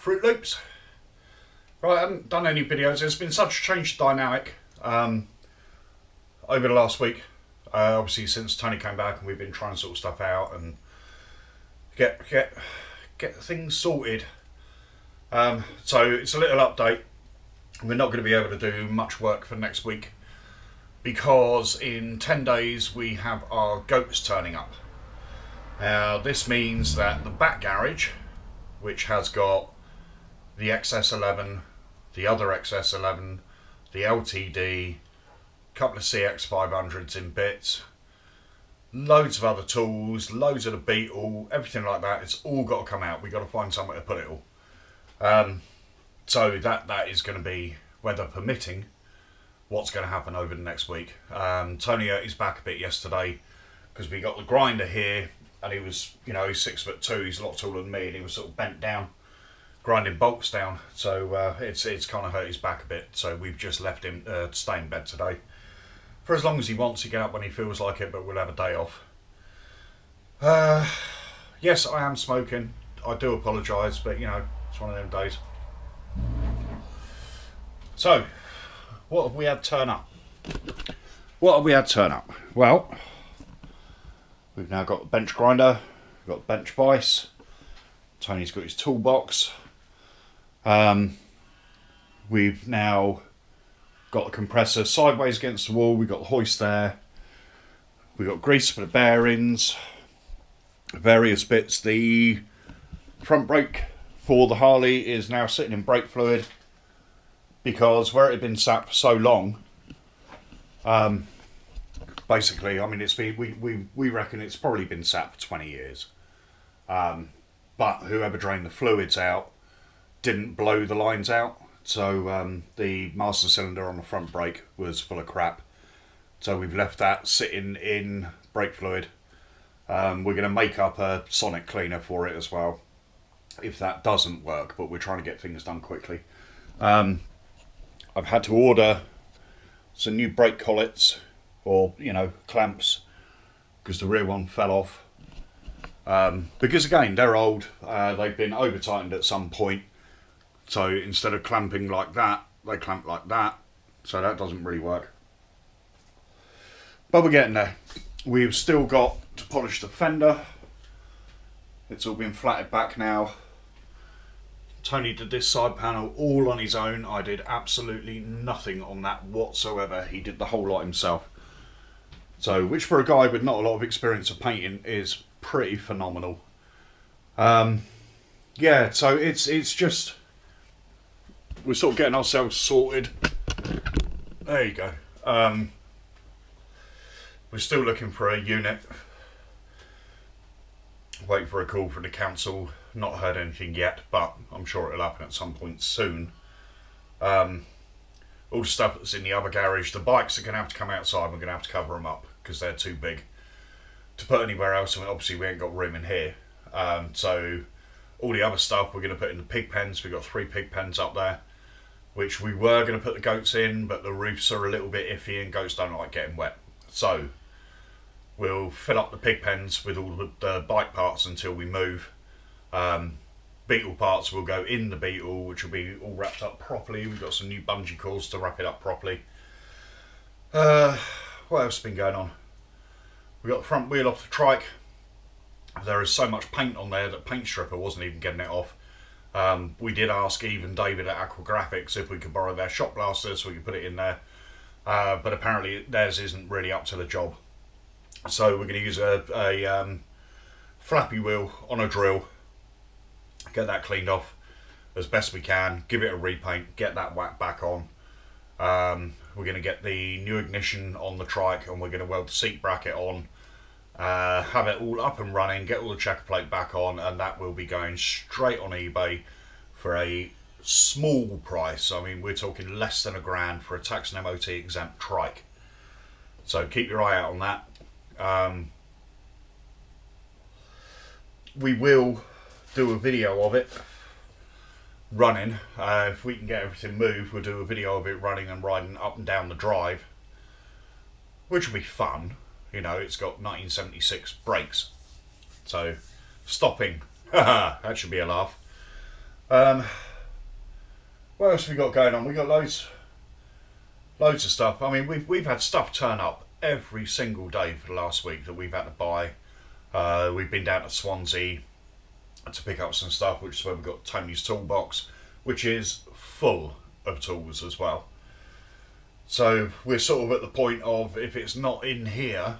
Fruit Loops. Right, I haven't done any videos. There's been such a change dynamic over the last week. Obviously, since Tony came back, and we've been trying to sort stuff out and get things sorted. So it's a little update. We're not going to be able to do much work for next week because in 10 days we have our goats turning up. This means that the back garage, which has got the XS11, the other XS11, the LTD, a couple of CX500s in bits, loads of other tools, loads of the Beetle, everything like that, it's all got to come out. We've got to find somewhere to put it all. So that is going to be, weather permitting, what's going to happen over the next week. Tony hurt his back a bit yesterday because we got the grinder here and he was, you know, he's 6'2", he's a lot taller than me, and he was sort of bent down, grinding bolts down. So it's kind of hurt his back a bit. So we've just left him stay in bed today for as long as he wants. He get up when he feels like it, but we'll have a day off. Yes, I am smoking. I do apologise, but you know, it's one of them days. So, what have we had turn up? Well, we've now got a bench grinder, we've got a bench vise, Tony's got his toolbox, we've now got the compressor sideways against the wall, we've got the hoist there, we've got grease for the bearings, various bits. The front brake for the Harley is now sitting in brake fluid because where it had been sat for so long, basically, I mean, it's been, we reckon it's probably been sat for 20 years. But whoever drained the fluids out didn't blow the lines out, so the master cylinder on the front brake was full of crap. So we've left that sitting in brake fluid. We're going to make up a sonic cleaner for it as well, if that doesn't work, but we're trying to get things done quickly. I've had to order some new brake collets, or, you know, clamps, because the rear one fell off. Because again, they're old, they've been over tightened at some point, so instead of clamping like that, they clamp like that, so that doesn't really work. But we're getting there. We've still got to polish the fender. It's all been flatted back now. Tony did this side panel all on his own. I did absolutely nothing on that whatsoever. He did the whole lot himself. So, which for a guy with not a lot of experience of painting is pretty phenomenal. Yeah, so it's just, we're sort of getting ourselves sorted. There you go. We're still looking for a unit. Waiting for a call from the council. Not heard anything yet, but I'm sure it'll happen at some point soon. All the stuff that's in the other garage, the bikes are going to have to come outside. We're going to have to cover them up because they're too big to put anywhere else. I mean, obviously we ain't got room in here. So all the other stuff we're going to put in the pig pens. We've got 3 pig pens up there, which we were going to put the goats in, but the roofs are a little bit iffy and goats don't like getting wet. So we'll fill up the pig pens with all the bike parts until we move. Beetle parts will go in the Beetle, which will be all wrapped up properly. We've got some new bungee cords to wrap it up properly. What else has been going on? We got the front wheel off the trike. There is so much paint on there that paint stripper wasn't even getting it off. We did ask Eve and David at Aquagraphics if we could borrow their shop blaster so we could put it in there, but apparently theirs isn't really up to the job. So we're going to use a flappy wheel on a drill, get that cleaned off as best we can, give it a repaint, get that whack back on. We're going to get the new ignition on the trike, and we're going to weld the seat bracket on, have it all up and running, get all the checker plate back on, and that will be going straight on eBay for a small price. I mean, we're talking less than £1,000 for a tax and MOT exempt trike. So keep your eye out on that. We will do a video of it running. If we can get everything moved, we'll do a video of it running and riding up and down the drive, which will be fun. You know, it's got 1976 brakes, so stopping, that should be a laugh. What else have we got going on? We got loads of stuff. I mean, we've had stuff turn up every single day for the last week that we've had to buy. We've been down to Swansea to pick up some stuff, which is where we've got Tony's toolbox, which is full of tools as well. So we're sort of at the point of, if it's not in here,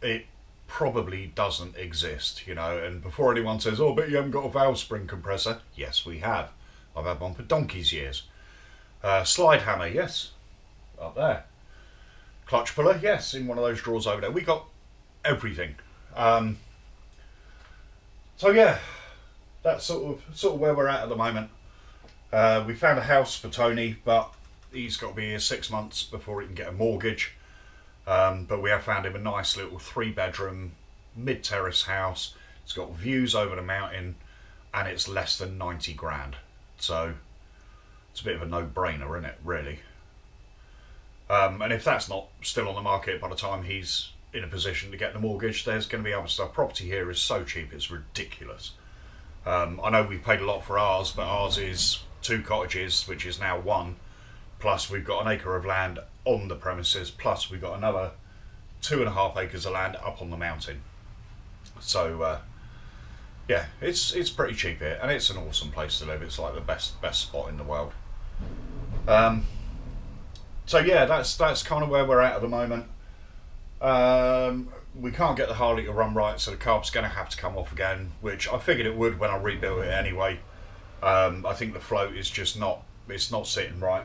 it probably doesn't exist, you know. And before anyone says, oh, but you haven't got a valve spring compressor, yes we have. I've had one for donkey's years. Slide hammer, yes, up there. Clutch puller, yes, in one of those drawers over there. We got everything. So yeah, that's sort of where we're at the moment. We found a house for Tony, but he's got to be here 6 months before he can get a mortgage. But we have found him a nice little 3-bedroom mid-terrace house. It's got views over the mountain, and it's less than 90 grand. So it's a bit of a no-brainer, isn't it, really? And if that's not still on the market by the time he's in a position to get the mortgage, there's going to be other stuff. Property here is so cheap, it's ridiculous. I know we paid a lot for ours, but ours is 2 cottages, which is now 1. Plus we've got an acre of land on the premises, plus we've got another 2.5 acres of land up on the mountain. So yeah, it's pretty cheap here, and it's an awesome place to live. It's like the best spot in the world. So yeah, that's kind of where we're at the moment. We can't get the Harley to run right, so the carb's going to have to come off again, which I figured it would when I rebuilt it anyway. I think the float is just not sitting right.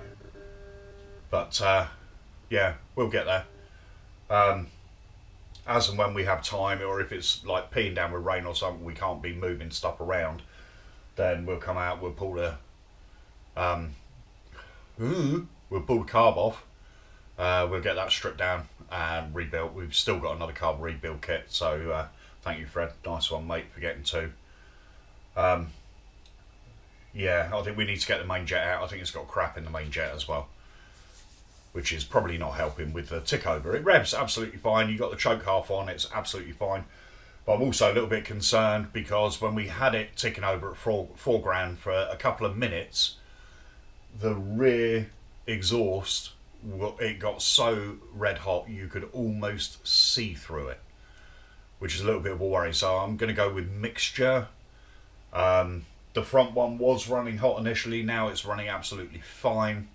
But yeah, we'll get there. As and when we have time, or if it's like peeing down with rain or something, we can't be moving stuff around, then we'll come out, we'll pull the carb off, we'll get that stripped down and rebuilt. We've still got another carb rebuild kit, so thank you, Fred, nice one, mate, for getting 2. Yeah, I think we need to get the main jet out. I think it's got crap in the main jet as well, which is probably not helping with the tick over. It revs absolutely fine. You got the choke half on, it's absolutely fine. But I'm also a little bit concerned because when we had it ticking over at 4 grand for a couple of minutes, the rear exhaust, it got so red hot you could almost see through it, which is a little bit of a worry. So I'm going to go with mixture. The front one was running hot initially, now it's running absolutely fine.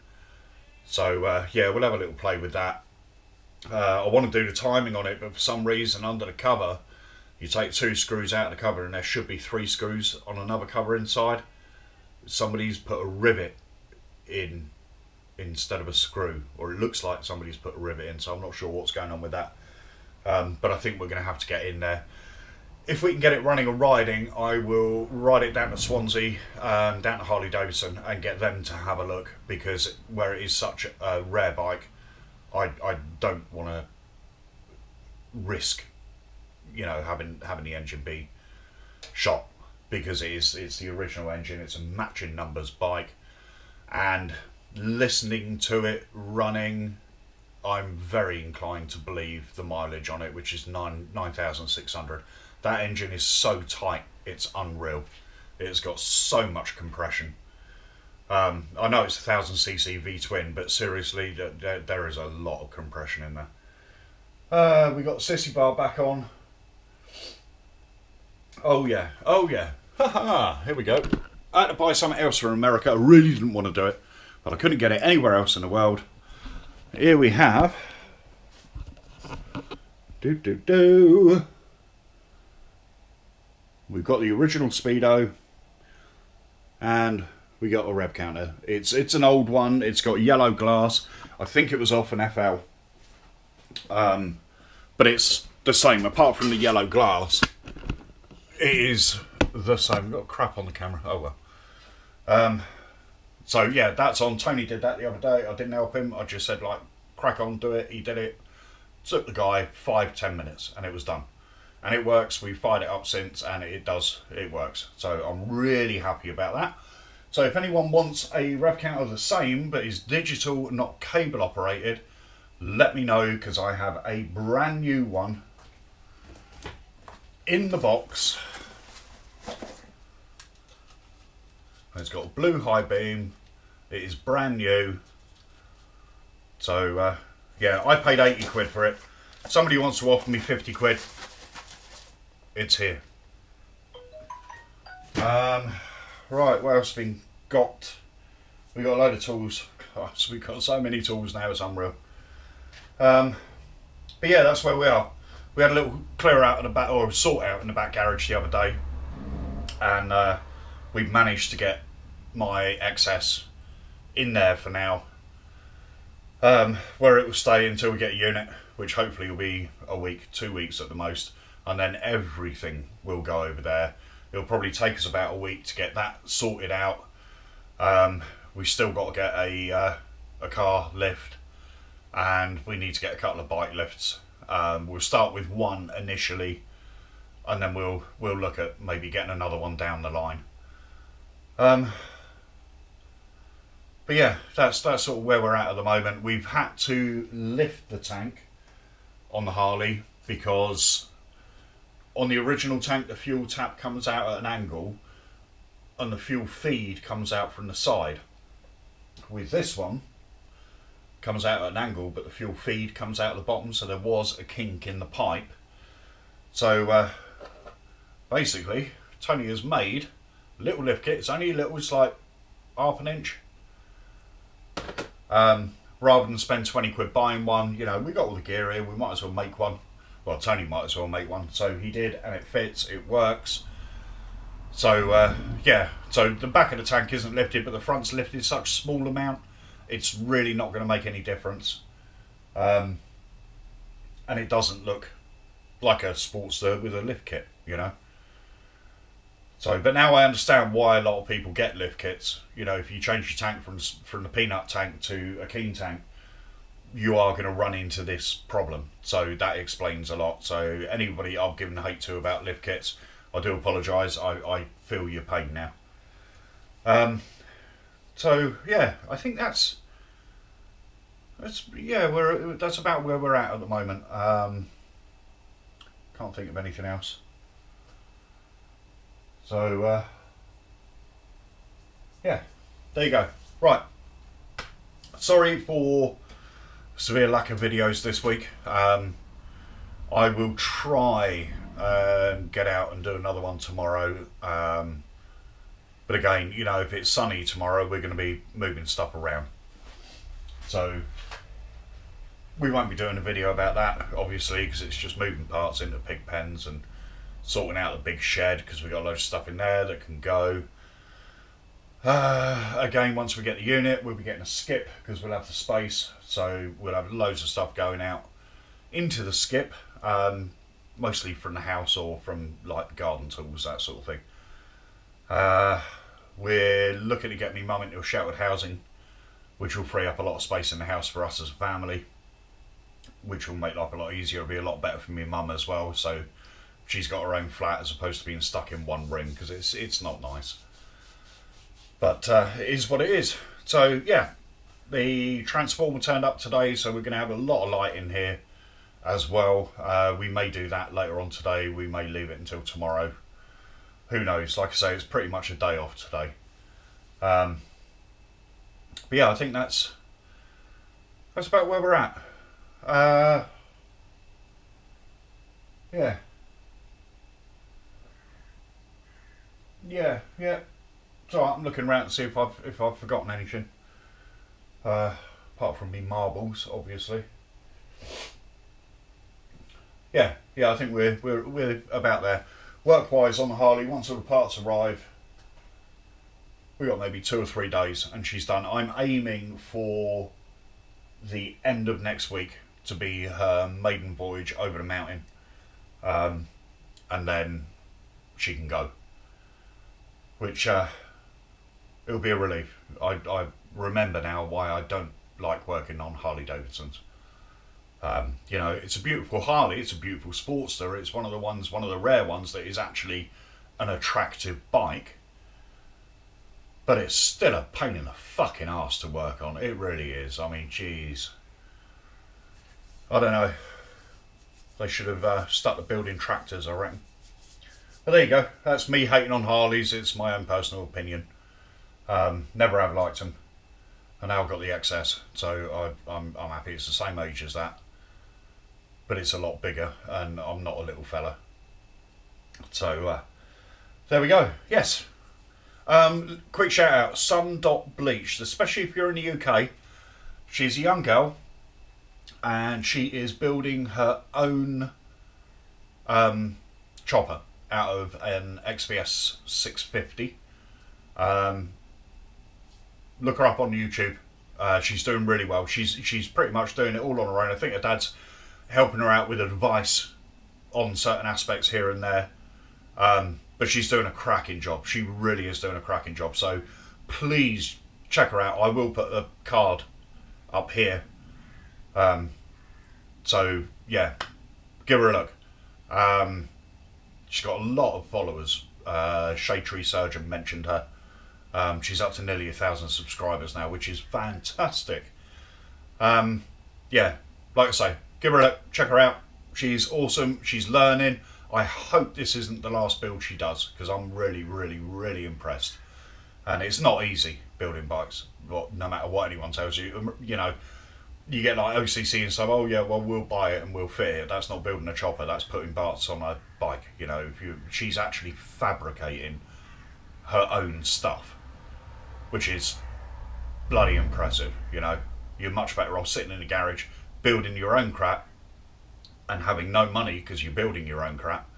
So yeah, we'll have a little play with that. I want to do the timing on it, but for some reason under the cover, you take 2 screws out of the cover and there should be 3 screws on another cover inside. Somebody's put a rivet in instead of a screw, or it looks like somebody's put a rivet in, so I'm not sure what's going on with that. But I think we're going to have to get in there. If we can get it running and riding, I will ride it down to Swansea, down to Harley Davidson, and get them to have a look, because where it is such a rare bike, I don't want to risk, you know, having the engine be shot, because it's the original engine, it's a matching numbers bike, and listening to it running, I'm very inclined to believe the mileage on it, which is 9,600. That engine is so tight, it's unreal. It's got so much compression. I know it's a 1000cc V-twin, but seriously, there is a lot of compression in there. We got Sissy Bar back on. Oh yeah, oh yeah. Haha, here we go. I had to buy something else from America. I really didn't want to do it, but I couldn't get it anywhere else in the world. Here we have... We've got the original Speedo, and we got a rev counter. It's an old one. It's got yellow glass. I think it was off an FL, but it's the same. Apart from the yellow glass, it is the same. I've got crap on the camera. Oh well. So yeah, that's on. Tony did that the other day. I didn't help him. I just said, like, crack on, do it. He did it. Took the guy 5-10 minutes, and it was done. And it works. We've fired it up since, and it works. So I'm really happy about that. So if anyone wants a rev counter the same, but is digital, not cable operated, let me know, because I have a brand new one in the box. It's got a blue high beam. It is brand new. So yeah, I paid 80 quid for it. Somebody wants to offer me 50 quid. It's here. Right, what else have we got? We got a load of tools. Gosh, we've got so many tools now, it's unreal. But yeah, that's where we are. We had a little clear out of the back, or sort out in the back garage the other day, and we've managed to get my XS in there for now, where it will stay until we get a unit, which hopefully will be a week, 2 weeks at the most, and then everything will go over there. It'll probably take us about a week to get that sorted out. We still got to get a car lift, and we need to get a couple of bike lifts. We'll start with one initially, and then we'll look at maybe getting another one down the line. But yeah, that's sort of where we're at the moment. We've had to lift the tank on the Harley because on the original tank the fuel tap comes out at an angle and the fuel feed comes out from the side. With this one, comes out at an angle, but the fuel feed comes out at the bottom, so there was a kink in the pipe. So basically, Tony has made a little lift kit. It's only a little, it's like half an inch. Rather than spend 20 quid buying one, you know, we got all the gear here, we might as well make one. Well, Tony might as well make one, so he did, and it fits, it works. So yeah, so the back of the tank isn't lifted, but the front's lifted such a small amount, it's really not going to make any difference. And it doesn't look like a Sportster with a lift kit, you know. So, but now I understand why a lot of people get lift kits. You know, if you change your tank from the peanut tank to a Keen tank, you are going to run into this problem. So that explains a lot. So anybody I've given hate to about lift kits, I do apologise. I feel your pain now. So yeah, I think that's about where we're at the moment. Can't think of anything else. So yeah, there you go. Right, sorry for severe lack of videos this week. I will try and get out and do another one tomorrow. But again, you know, if it's sunny tomorrow, we're going to be moving stuff around. So we won't be doing a video about that, obviously, because it's just moving parts into pig pens and sorting out the big shed, because we've got a load of stuff in there that can go. Again, once we get the unit, we'll be getting a skip because we'll have the space, so we'll have loads of stuff going out into the skip, mostly from the house or from like garden tools, that sort of thing. We're looking to get my mum into a sheltered housing, which will free up a lot of space in the house for us as a family, which will make life a lot easier. It'll be a lot better for me and mum as well, so she's got her own flat as opposed to being stuck in one ring, because it's not nice. But it is what it is. So yeah, the transformer turned up today, so we're going to have a lot of light in here as well. We may do that later on today. We may leave it until tomorrow. Who knows? Like I say, it's pretty much a day off today. But yeah, I think that's about where we're at. Yeah. Yeah. So I'm looking around to see if I've forgotten anything. Apart from me marbles, obviously. Yeah. I think we're about there. Work-wise on the Harley, once all the parts arrive, we got maybe 2 or 3 days, and she's done. I'm aiming for the end of next week to be her maiden voyage over the mountain, and then she can go. Which it'll be a relief. I remember now why I don't like working on Harley Davidsons. You know, it's a beautiful Harley, it's a beautiful Sportster, it's one of the rare ones that is actually an attractive bike, but it's still a pain in the fucking arse to work on. It really is. I mean, jeez. I don't know. They should have stuck to building tractors, I reckon. But there you go. That's me hating on Harleys. It's my own personal opinion. Never have liked them, and now I've got the XS, so I'm happy it's the same age as that, but it's a lot bigger, and I'm not a little fella. So there we go. Yes. Quick shout out, Sun.Bleach, especially if you're in the UK. She's a young girl, and she is building her own chopper out of an XPS 650. Look her up on YouTube. She's doing really well. She's pretty much doing it all on her own. I think her dad's helping her out with advice on certain aspects here and there. But she's doing a cracking job. She really is doing a cracking job. So please check her out. I will put a card up here. So yeah, give her a look. She's got a lot of followers. Shade Tree Surgeon mentioned her. She's up to nearly 1,000 subscribers now, which is fantastic. Yeah, like I say, give her a look, check her out. She's awesome. She's learning. I hope this isn't the last build she does, because I'm really, really, really impressed. And it's not easy building bikes, no matter what anyone tells you. You know, you get like OCC and stuff. Oh yeah, well we'll buy it and we'll fit it. That's not building a chopper. That's putting parts on a bike. You know, she's actually fabricating her own stuff, which is bloody impressive. You know, you're much better off sitting in a garage building your own crap and having no money because you're building your own crap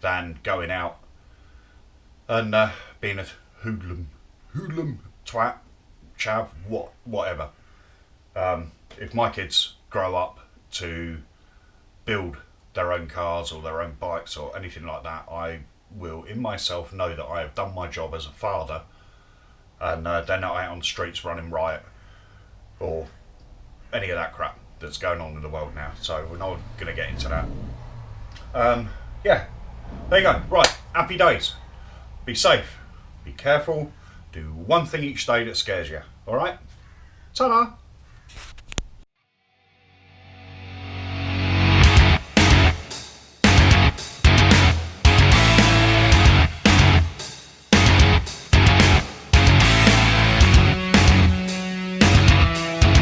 than going out and being a hoodlum, twat, chav, whatever. If my kids grow up to build their own cars or their own bikes or anything like that, I will in myself know that I have done my job as a father, and they're not out on the streets running riot or any of that crap that's going on in the world now. So we're not going to get into that. Yeah, there you go. Right, happy days. Be safe, be careful, do one thing each day that scares you. All right, ta-da.